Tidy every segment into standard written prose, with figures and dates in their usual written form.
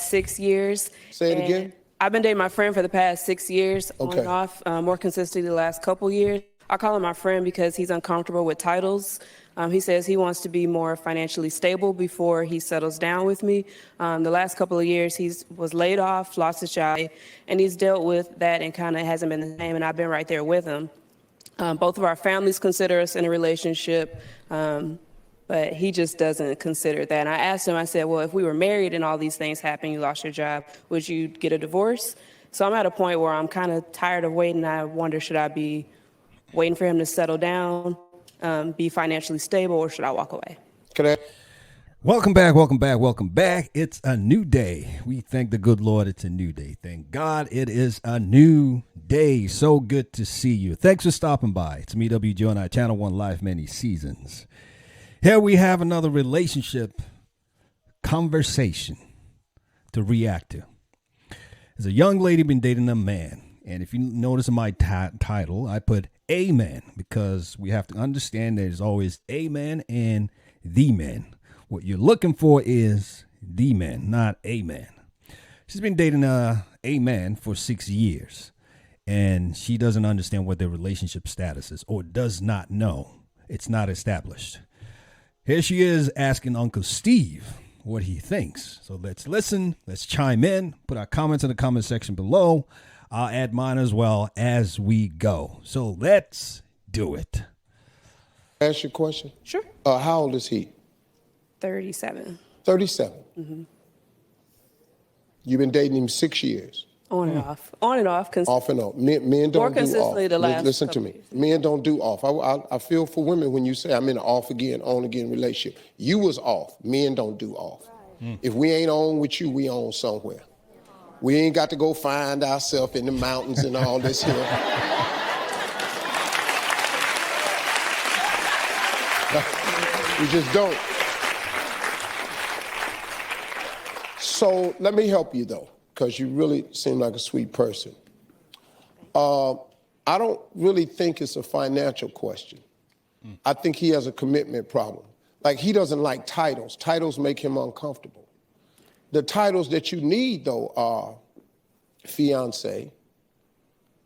6 years. Say it again. I've been dating my friend for the past 6 years, on Okay. and off, more consistently the last couple years. I call him my friend because he's uncomfortable with titles. He says he wants to be more financially stable before he settles down with me. The last couple of years, he was laid off, lost his job, and he's dealt with that and kind of hasn't been the same, and I've been right there with him. Both of our families consider us in a relationship, but he just doesn't consider that. And I asked him, I said, well, if we were married and all these things happened, you lost your job, would you get a divorce? So I'm at a point where I'm kind of tired of waiting. I wonder, should I be waiting for him to settle down, be financially stable, or should I walk away? Welcome back, welcome back, welcome back. It's a new day. We thank the good Lord it's a new day. Thank God it is a new day. So good to see you. Thanks for stopping by. It's me, WJ, on our Channel 1 Live Many Seasons. Here we have another relationship conversation to react to. There's a young lady been dating a man. And if you notice in my title, I put a man because we have to understand there's always a man and the man. What you're looking for is the man, not a man. She's been dating a man for 6 years, and she doesn't understand what their relationship status is or does not know. It's not established. Here she is asking Uncle Steve what he thinks. So let's listen. Let's chime in. Put our comments in the comment section below. I'll add mine as well as we go. So let's do it. Ask your question? Sure. How old is he? 37. 37. Mm-hmm. You've been dating him 6 years. On and off. On and off. Off and on. Men don't More do consistently off. the last Listen to couple me. years. Men don't do off. I feel for women when you say I'm in an off again, on again relationship. You was off. Men don't do off. Right. If we ain't on with you, we on somewhere. We ain't got to go find ourselves in the mountains and all this here. We just don't. So let me help you, though, because you really seem like a sweet person. I don't really think it's a financial question. I think he has a commitment problem. Like, he doesn't like titles. Titles make him uncomfortable. The titles that you need, though, are fiance,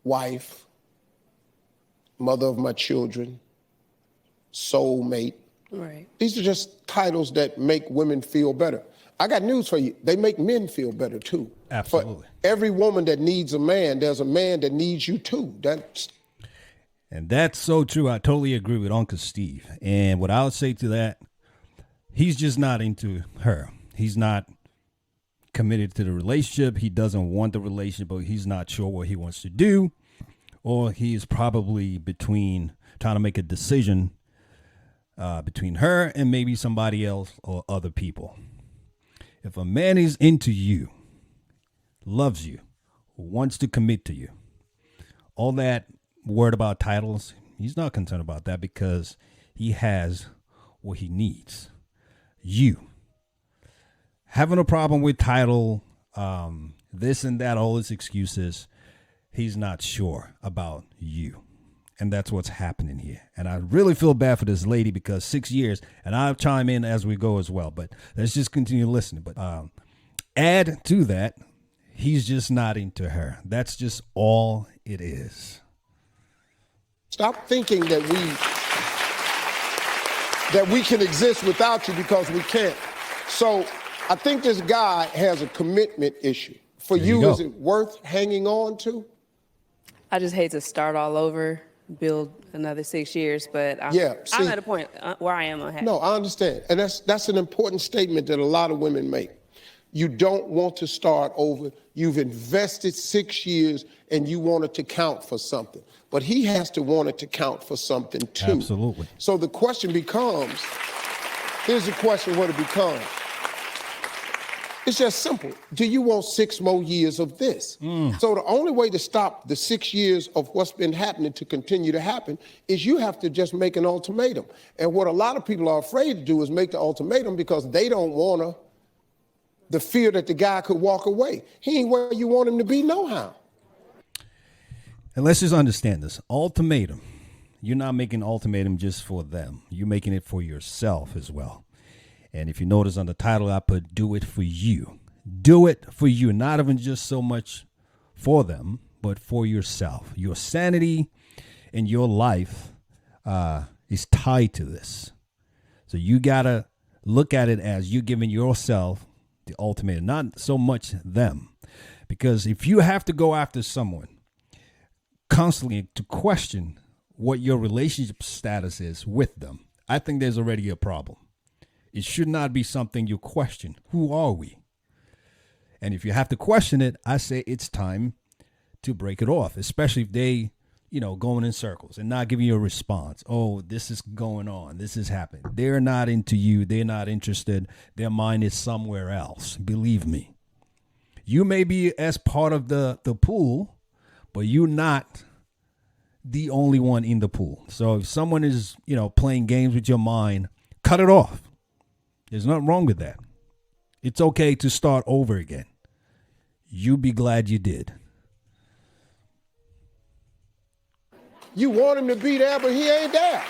wife, mother of my children, soulmate. Right. These are just titles that make women feel better. I got news for you. They make men feel better, too. Absolutely. For every woman that needs a man, there's a man that needs you, too. And that's so true. I totally agree with Uncle Steve. And what I would say to that, he's just not into her. He's not committed to the relationship. He doesn't want the relationship, but he's not sure what he wants to do. Or he is probably trying to make a decision between her and maybe somebody else or other people. If a man is into you, loves you, wants to commit to you, all that word about titles, he's not concerned about that because he has what he needs. You. Having a problem with title, this and that, all his excuses, he's not sure about you. And that's what's happening here. And I really feel bad for this lady because 6 years, and I'll chime in as we go as well, but let's just continue listening. But add to that, he's just not into her. That's just all it is. Stop thinking that we can exist without you because we can't. So I think this guy has a commitment issue. For you, is it worth hanging on to? I just hate to start all over, build another 6 years, but I'm at a point where I am unhappy. No, I understand. And that's an important statement that a lot of women make. You don't want to start over. You've invested 6 years and you want it to count for something. But he has to want it to count for something too. Absolutely. So the question becomes, here's the question what it becomes. It's just simple. Do you want 6 more years of this? So the only way to stop the 6 years of what's been happening to continue to happen is you have to just make an ultimatum. And what a lot of people are afraid to do is make the ultimatum because they don't want the fear that the guy could walk away. He ain't where you want him to be nohow. And let's just understand this. Ultimatum. You're not making an ultimatum just for them. You're making it for yourself as well. And if you notice on the title, I put do it for you. Do it for you, not even just so much for them, but for yourself. Your sanity and your life is tied to this. So you got to look at it as you giving yourself the ultimate, not so much them. Because if you have to go after someone constantly to question what your relationship status is with them, I think there's already a problem. It should not be something you question. Who are we? And if you have to question it, I say it's time to break it off, especially if they, going in circles and not giving you a response. Oh, this is going on. This is happening. They're not into you. They're not interested. Their mind is somewhere else. Believe me. You may be as part of the pool, but you're not the only one in the pool. So if someone is, playing games with your mind, cut it off. There's nothing wrong with that. It's okay to start over again. You be glad you did. You want him to be there, but he ain't there.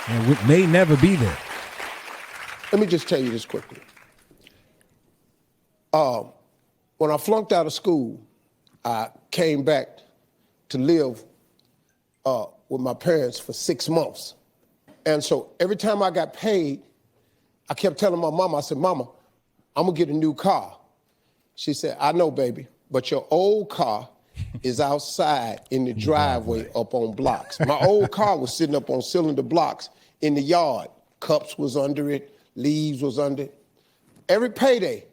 And it may never be there. Let me just tell you this quickly. When I flunked out of school, I came back to live with my parents for 6 months. And so every time I got paid, I kept telling my mama, I said, Mama, I'm gonna get a new car. She said, I know, baby, but your old car is outside in the driveway up on blocks. My old car was sitting up on cylinder blocks in the yard. Cups was under it, leaves was under it. Every payday,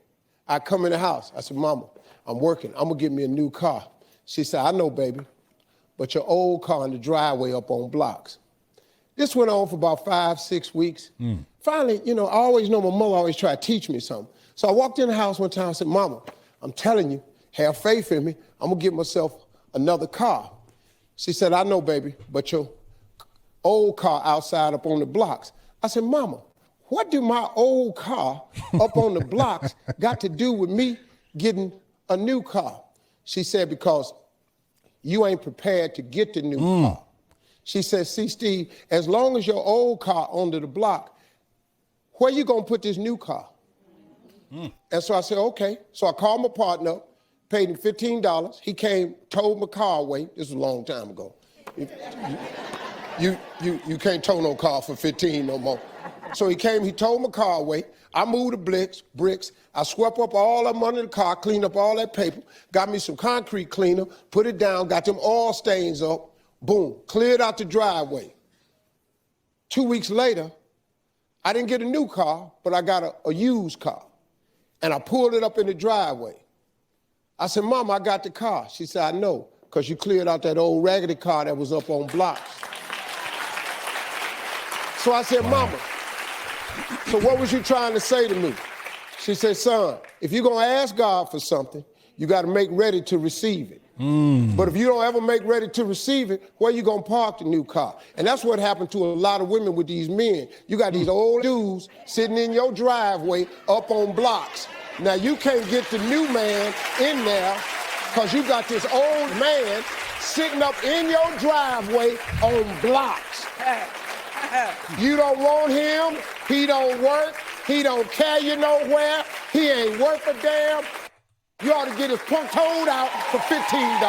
I come in the house. I said, Mama, I'm working. I'm gonna get me a new car. She said, I know, baby, but your old car in the driveway up on blocks. This went on for about 5-6 weeks. Finally, I always know my mother always tried to teach me something. So I walked in the house one time and said, Mama, I'm telling you, have faith in me. I'm gonna get myself another car. She said, I know, baby, but your old car outside up on the blocks. I said, Mama, what do my old car up on the blocks got to do with me getting a new car? She said, because you ain't prepared to get the new car. She said, see, Steve, as long as your old car under the block, where you gonna put this new car? And so I said, okay. So I called my partner up, paid him $15. He came, towed my car away. This was a long time ago. You can't tow no car for 15 no more. So he came, he towed my car away. I moved the bricks. I swept up all of them under the car, cleaned up all that paper, got me some concrete cleaner, put it down, got them oil stains up, boom, cleared out the driveway. 2 weeks later, I didn't get a new car, but I got a used car. And I pulled it up in the driveway. I said, Mama, I got the car. She said, I know, because you cleared out that old raggedy car that was up on blocks. So I said, Mama, so what was you trying to say to me? She said, son, if you're going to ask God for something, you got to make ready to receive it. But if you don't ever make ready to receive it, where you going to park the new car? And that's what happened to a lot of women with these men. You got these old dudes sitting in your driveway up on blocks. Now you can't get the new man in there because you got this old man sitting up in your driveway on blocks. You don't want him, he don't work, he don't carry you nowhere, he ain't worth a damn. You ought to get his punk towed out for $15.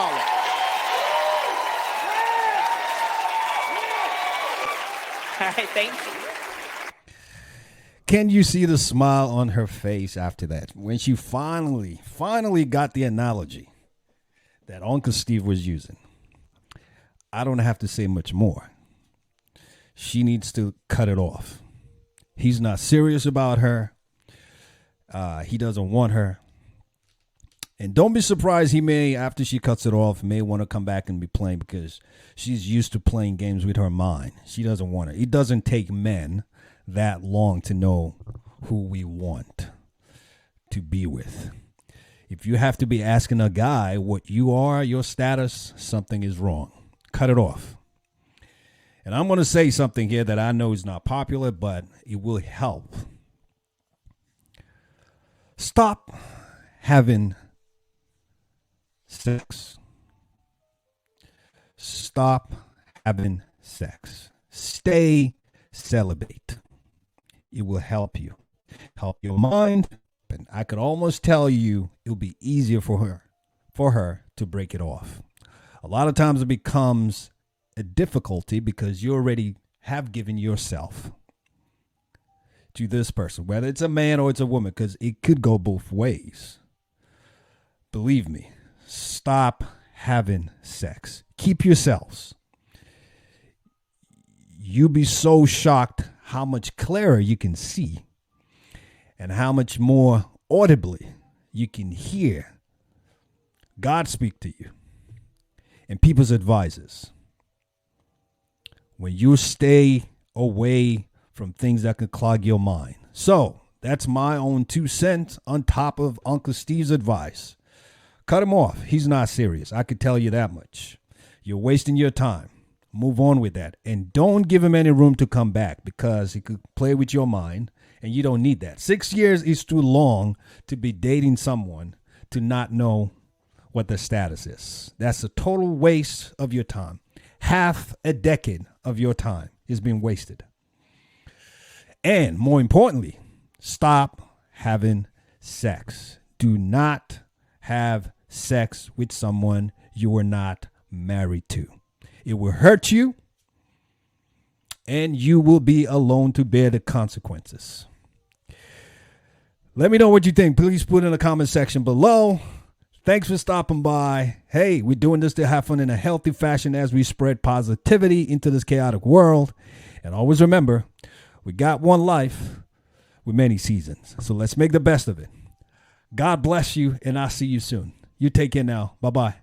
All right, thank you. Can you see the smile on her face after that? When she finally got the analogy that Uncle Steve was using. I don't have to say much more. She needs to cut it off. He's not serious about her. He doesn't want her. And don't be surprised he may, after she cuts it off, may want to come back and be playing because she's used to playing games with her mind. She doesn't want it. It doesn't take men that long to know who we want to be with. If you have to be asking a guy what you are, your status, something is wrong. Cut it off. And I'm going to say something here that I know is not popular, but it will help. Stop having sex. Stop having sex. Stay celibate. It will help you. help your mind. And I could almost tell you it'll be easier for her to break it off. A lot of times it becomes a difficulty because you already have given yourself to this person, whether it's a man or it's a woman, because it could go both ways. Believe me, stop having sex. Keep yourselves. You'll be so shocked how much clearer you can see and how much more audibly you can hear God speak to you and people's advices. When you stay away from things that can clog your mind. So that's my own 2 cents on top of Uncle Steve's advice. Cut him off. He's not serious. I could tell you that much. You're wasting your time. Move on with that. And don't give him any room to come back because he could play with your mind and you don't need that. 6 years is too long to be dating someone to not know what the status is. That's a total waste of your time. Half a decade of your time is being wasted. And more importantly, stop having sex. Do not have sex with someone you are not married to. It will hurt you, and you will be alone to bear the consequences. Let me know what you think. Please put in the comment section below. Thanks for stopping by. Hey, we're doing this to have fun in a healthy fashion as we spread positivity into this chaotic world. And always remember, we got one life with many seasons. So let's make the best of it. God bless you, and I'll see you soon. You take care now. Bye-bye.